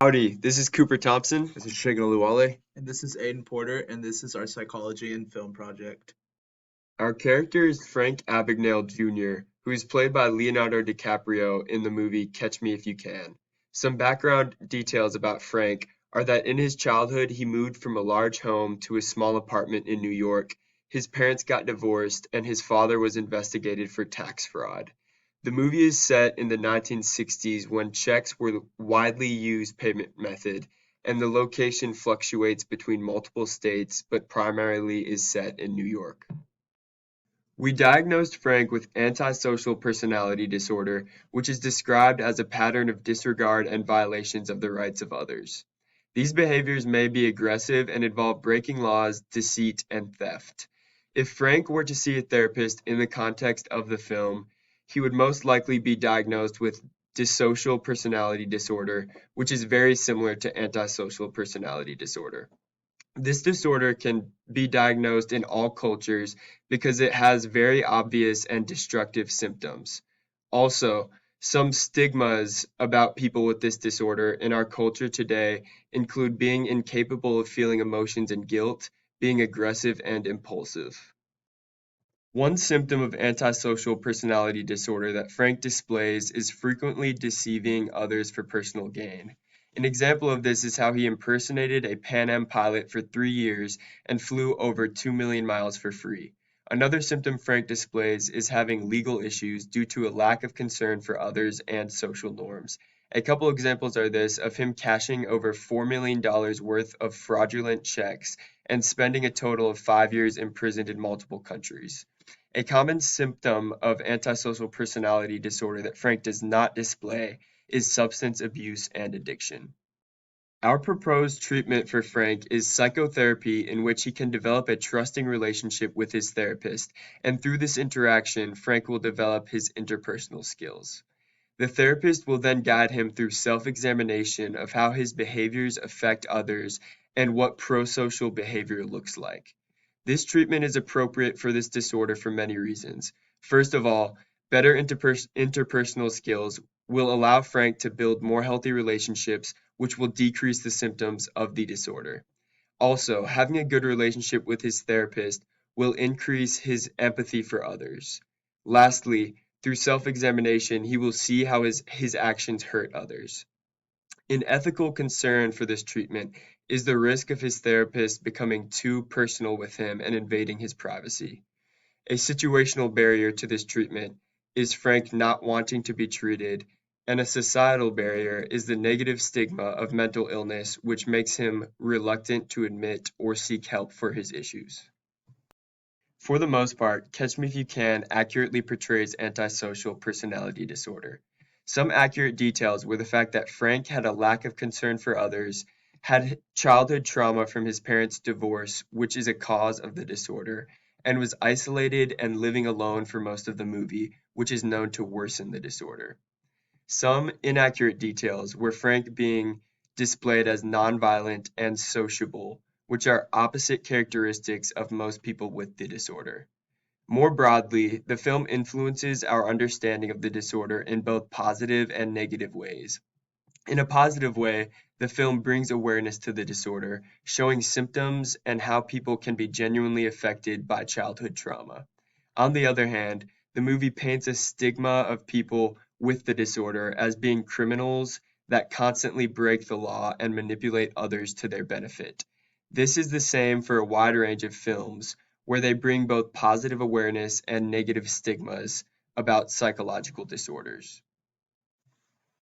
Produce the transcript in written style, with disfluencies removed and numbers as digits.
Howdy, this is Cooper Thompson. This is Oluwole. And this is Aiden Porter, and this is our psychology and film project. Our character is Frank Abagnale Jr., who is played by Leonardo DiCaprio in the movie Catch Me If You Can. Some background details about Frank are that in his childhood he moved from a large home to a small apartment in New York. His parents got divorced, and his father was investigated for tax fraud. The movie is set in the 1960s when checks were the widely used payment method, and the location fluctuates between multiple states but primarily is set in New York. We diagnosed Frank with antisocial personality disorder, which is described as a pattern of disregard and violations of the rights of others. These behaviors may be aggressive and involve breaking laws, deceit, and theft. If Frank were to see a therapist in the context of the film, he would most likely be diagnosed with dissocial personality disorder, which is very similar to antisocial personality disorder. This disorder can be diagnosed in all cultures because it has very obvious and destructive symptoms. Also, some stigmas about people with this disorder in our culture today include being incapable of feeling emotions and guilt, being aggressive and impulsive. One symptom of antisocial personality disorder that Frank displays is frequently deceiving others for personal gain. An example of this is how he impersonated a Pan Am pilot for 3 years and flew over 2 million miles for free. Another symptom Frank displays is having legal issues due to a lack of concern for others and social norms. A couple examples are this of him cashing over $4 million worth of fraudulent checks and spending a total of 5 years imprisoned in multiple countries. A common symptom of antisocial personality disorder that Frank does not display is substance abuse and addiction. Our proposed treatment for Frank is psychotherapy in which he can develop a trusting relationship with his therapist, and through this interaction, Frank will develop his interpersonal skills. The therapist will then guide him through self-examination of how his behaviors affect others and what prosocial behavior looks like. This treatment is appropriate for this disorder for many reasons. First of all, better interpersonal skills will allow Frank to build more healthy relationships, which will decrease the symptoms of the disorder. Also, having a good relationship with his therapist will increase his empathy for others. Lastly, through self-examination, he will see how his actions hurt others. An ethical concern for this treatment is the risk of his therapist becoming too personal with him and invading his privacy. A situational barrier to this treatment is Frank not wanting to be treated, and a societal barrier is the negative stigma of mental illness, which makes him reluctant to admit or seek help for his issues. For the most part, Catch Me If You Can accurately portrays antisocial personality disorder. Some accurate details were the fact that Frank had a lack of concern for others, had childhood trauma from his parents' divorce, which is a cause of the disorder, and was isolated and living alone for most of the movie, which is known to worsen the disorder. Some inaccurate details were Frank being displayed as nonviolent and sociable, which are opposite characteristics of most people with the disorder. More broadly, the film influences our understanding of the disorder in both positive and negative ways. In a positive way, the film brings awareness to the disorder, showing symptoms and how people can be genuinely affected by childhood trauma. On the other hand, the movie paints a stigma of people with the disorder as being criminals that constantly break the law and manipulate others to their benefit. This is the same for a wide range of films, where they bring both positive awareness and negative stigmas about psychological disorders.